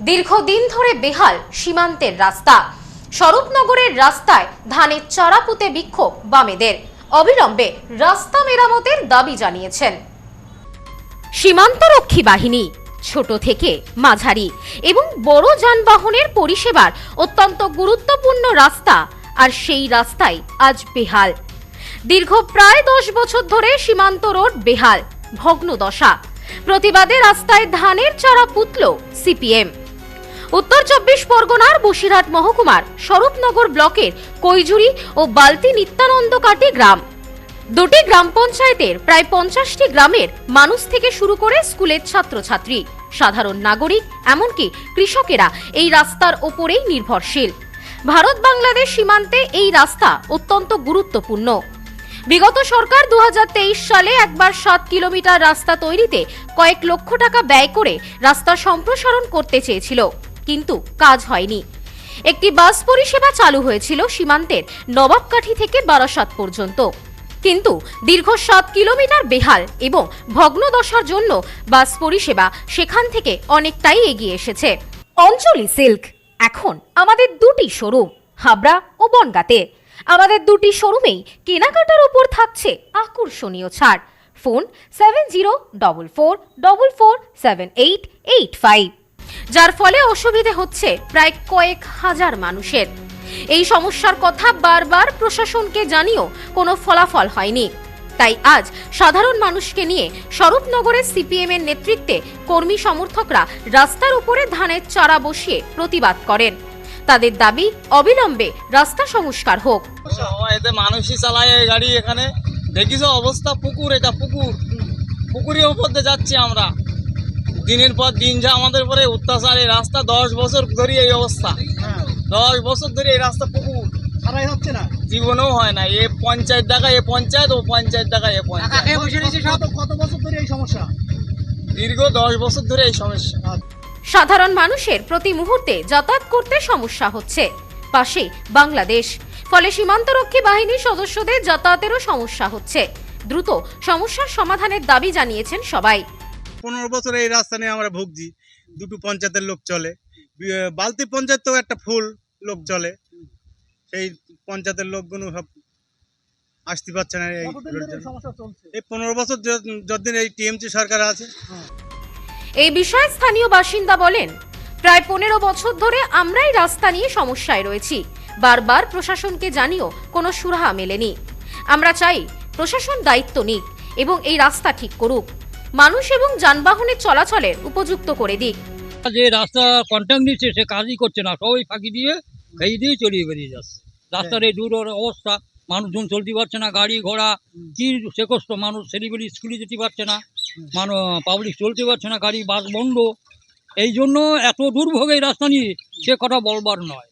দীর্ঘদিন ধরে বেহাল সীমান্তের রাস্তা। স্বরূপনগরের রাস্তায় ধানের চারা পুঁতে বিক্ষোভ বামেদের। অবিলম্বে রাস্তা মেরামতের দাবি জানিয়েছেন সীমান্তরক্ষী বাহিনী। ছোট থেকে মাঝারি এবং বড় যানবাহনের পরিষেবার অত্যন্ত গুরুত্বপূর্ণ রাস্তা, আর সেই রাস্তায় আজ বেহাল। দীর্ঘ প্রায় 10 বছর ধরে সীমান্ত রোড বেহাল, ভগ্নদশা। প্রতিবাদে রাস্তায় ধানের চারা পুতল সিপিএম। উত্তর 24 পরগনার বসিরহাট মহকুমার স্বরূপনগর ব্লকের কৈজুরি ও বালতি নিত্যানন্দকাটি গ্রাম, দুটি গ্রাম পঞ্চায়েতের প্রায় 50টি গ্রামের মানুষ থেকে শুরু করে স্কুলের ছাত্রছাত্রী, সাধারণ নাগরিক, এমনকি কৃষকেরা এই রাস্তার ওপরেই নির্ভরশীল। ভারত বাংলাদেশ সীমান্তে এই রাস্তা অত্যন্ত গুরুত্বপূর্ণ। বিগত সরকার 2023 সালে একবার 7 কিলোমিটার রাস্তা তৈরিতে কয়েক লক্ষ টাকা ব্যয় করে রাস্তা সম্প্রসারণ করতে চেয়েছিল, কিন্তু কাজ হয়নি। একটি বাস পরিষেবা চালু হয়েছিল সীমান্তের নবাবকাঠি থেকে বারাসাত পর্যন্ত, কিন্তু দীর্ঘ 7 কিলোমিটার বেহাল এবং ভগ্নদশার জন্য বাস পরিষেবা সেখান থেকে অনেকটাই এগিয়ে এসেছে। অঞ্জলি সিল্ক এখন আমাদের দুটি শোরুম, হাবড়া ও বনগাঁতে। আমাদের দুটি শোরুমেই কেনাকাটার উপর থাকছে আকর্ষণীয় ছাড়। ফোন 7044447885, যার ফলে অসুবিধে হচ্ছে প্রায় কয়েক হাজার মানুষের। এই সমস্যার কথা বারবার প্রশাসনকে জানিয়েও কোনো ফলাফল হয়নি। তাই আজ সাধারণ মানুষকে নিয়ে স্বরূপনগরের সিপিএম এর নেতৃত্বে কর্মী সমর্থকরা রাস্তার উপরে ধানের চারা বসিয়ে প্রতিবাদ করেন। তাদের দাবি অবিলম্বে রাস্তা সংস্কার হোক। এতে মানুষই চালায় এই গাড়ি, এখানে দেখিস অবস্থা পুকুর, এটা পুকুরের উপর দিয়ে যাচ্ছি আমরা। দিনের পর দিন যা আমাদের উপরে অত্যাচার, এই রাস্তা 10 বছর ধরে এই অবস্থা। 10 বছর ধরে এই রাস্তা পুকুর, সারাই হচ্ছে না, জীবনেও হয় না। এ পঞ্চায়েত টাকা এ পঞ্চায়েত, ও পঞ্চায়েত টাকা এ পঞ্চায়েত। কত বছর ধরে এই সমস্যা? দীর্ঘ 10 বছর ধরে এই সমস্যা। সাধারণ মানুষের প্রতি মুহূর্তে যাতায়াত করতে সমস্যা হচ্ছে, পাশে বাংলাদেশ, ফলে সীমান্তরক্ষী বাহিনীর সদস্যদের যাতায়াতেরও সমস্যা হচ্ছে। দ্রুত সমস্যার সমাধানের দাবি জানিয়েছেন সবাই। 15 বছর এই রাস্তা নিয়ে আমরা ভুগছি। দুটো পঞ্চায়েতের লোক চলে, বালতি পঞ্চায়েত তো একটা ফুল লোক চলে, সেই পঞ্চায়েতের লোকগুলো সব আসতে পারছে না। এই 15 বছর যতদিন এই টিএমসি সরকার আছে। এই বিষয়ে স্থানীয় বাসিন্দা বলেন, প্রায় 15 বছর ধরে আমরাই রাস্তা নিয়ে সমস্যায় রয়েছি। বারবার প্রশাসনকে জানিয়েও কোনো সুরাহা মেলেনি। আমরা চাই প্রশাসন দায়িত্ব নিক এবং এই রাস্তা ঠিক করুক, মানুষ এবং যানবাহনের চলাচলের উপযুক্ত করে দিক। যে রাস্তা কন্ট্রাক্ট নিচ্ছে সে কাজই করছে না, সবাই ফাঁকি দিয়ে খেয়ে দিয়ে চলিয়ে বেরিয়ে যাচ্ছে। রাস্তার এই দূর অবস্থা, মানুষজন চলতে পারছে না, গাড়ি ঘোড়া কি সে কষ্ট। মানুষ ছেলেবেলি স্কুলে যেতে পারছে না, পাবলিক চলতে পারছে না, গাড়ি বাস বন্ধ। এই জন্য এত দুর্ভোগ এই রাস্তা নিয়ে সে কথা বলবার নয়।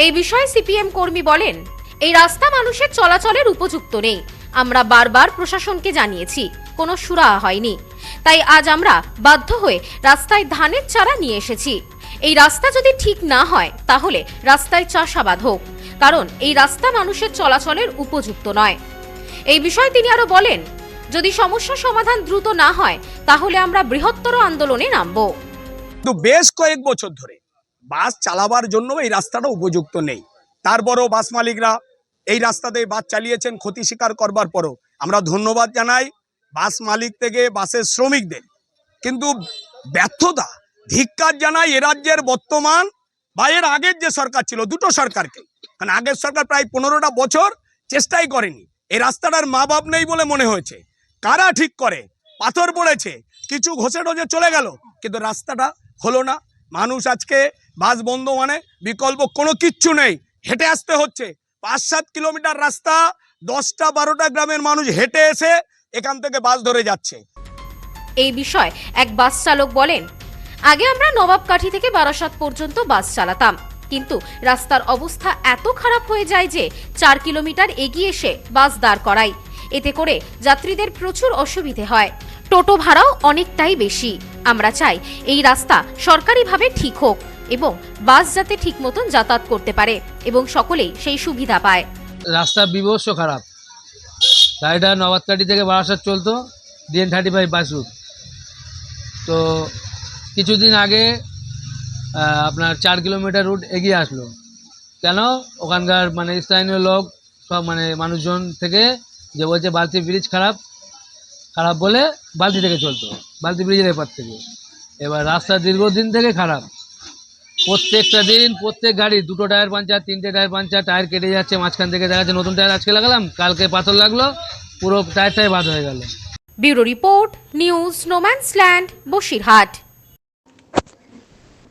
এই বিষয়ে সিপিএম কর্মী বলেন, এই রাস্তা মানুষের চলাচলের উপযুক্ত নেই। আমরা বারবার প্রশাসনকে জানিয়েছি, কোনো সুরাহা হয়নি। তাই আজ আমরা বাধ্য হয়ে রাস্তায় ধানের চারা নিয়ে এসেছি। এই রাস্তা যদি ঠিক না হয় তাহলে রাস্তায় চাষাবাদ হোক, কারণ এই রাস্তা মানুষের চলাচলের উপযুক্ত নয়। এই বিষয়ে তিনি আরো বলেন, যদি সমস্যা সমাধান দ্রুত না হয় তাহলে আমরা বৃহত্তর আন্দোলনে নামব। কিন্তু বেশ কয়েক বছর ধরে বাস চালাবার জন্য এই রাস্তাটা উপযুক্ত নেই। তারপরও বাস মালিকরা এই রাস্তাতে বাস চালিয়েছেন, ক্ষতি স্বীকার করবার পরও আমরা ধন্যবাদ জানাই বাস মালিক থেকে বাসের শ্রমিকদের। কিন্তু ব্যর্থতা, ধিক্কার জানাই এ রাজ্যের বর্তমান বা এর আগের যে সরকার ছিল, দুটো সরকারকে। কারণ আগের সরকার প্রায় 15টা বছর চেষ্টাই করেনি। এই রাস্তাটার মা বাপ নেই বলে মনে হয়েছে। কারা ঠিক করে? পাথর পড়েছে, কিছু ঘষে টসে চলে গেল, কিন্তু রাস্তাটা হলো না। মানুষ আজকে বাস বন্ধ মানে বিকল্প কোনো কিচ্ছু নেই, হেঁটে আসতে হচ্ছে। 5-7 কিলোমিটার রাস্তা 10টা-12টা গ্রামের মানুষ হেঁটে এসে এখান থেকে বাস ধরে যাচ্ছে। এই বিষয়ে এক বাস চালক বলেন, আগে আমরা নবাবকাঠি থেকে বারাসাত পর্যন্ত বাস চালাতাম, কিন্তু রাস্তার অবস্থা এত খারাপ হয়ে যায় যে 4 কিলোমিটার এগিয়ে এসে বাস দাঁড় করাই। এতে করে যাত্রীদের প্রচুর অসুবিধে হয়, টোটো ভাড়াও অনেকটাই বেশি। আমরা চাই এই রাস্তা সরকারিভাবে ঠিক হোক এবং বাস যাতে ঠিক মতন যাতায়াত করতে পারে এবং সকলেই সেই সুবিধা পায়। রাস্তা বিভৎস খারাপ। গাড়িটা নবাবকাঠি থেকে বারাসাত চলতো DN-35 বাস রুট। তো কিছুদিন আগে আপনার 4 কিলোমিটার রুট এগিয়ে আসলো। কেন? ওখানকার মানে স্থানীয় লোক সব মানে মানুষজন থেকে যে বলছে বালতি ব্রিজ খারাপ খারাপ বলে বালতি থেকে চলতো, বালতি ব্রিজের এপার থেকে। এবার রাস্তা দীর্ঘদিন থেকে খারাপ, প্রত্যেকটা দিন প্রত্যেক গাড়ি 2টো টায়ার পাঞ্চার, 3টে টায়ার পাঞ্চার, টায়ার কেটে যাচ্ছে, মাঝখান থেকে দেখা যাচ্ছে নতুন টায়ার আজকে লাগালাম, কালকে পাথর লাগলো, পুরো টায়ারটাই বাদ হয়ে গেল। Bureau report, news no man's land, Basirhat.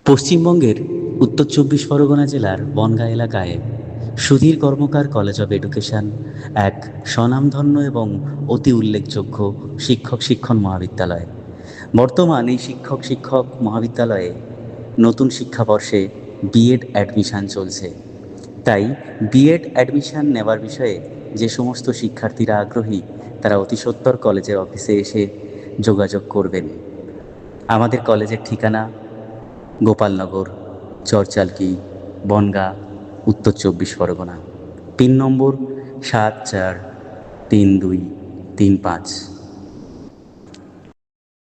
পশ্চিমবঙ্গের উত্তর 24 পরগনা জেলার বনগাঁ এলাকায় সুধীর কর্মকার কলেজ অব এডুকেশন এক স্বনামধন্য এবং অতি উল্লেখযোগ্য শিক্ষণ মহাবিদ্যালয়। বর্তমান এই শিক্ষক মহাবিদ্যালয়ে নতুন শিক্ষাবর্ষে বিএড অ্যাডমিশান চলছে। তাই বিএড অ্যাডমিশান নেওয়ার বিষয়ে যে সমস্ত শিক্ষার্থীরা আগ্রহী তারা অতি সত্বর কলেজের অফিসে এসে যোগাযোগ করবেন। আমাদের কলেজের ঠিকানা গোপালনগর, চরচালকি, বনগাঁ, উত্তর 24 পরগনা। পিন নম্বর 743235।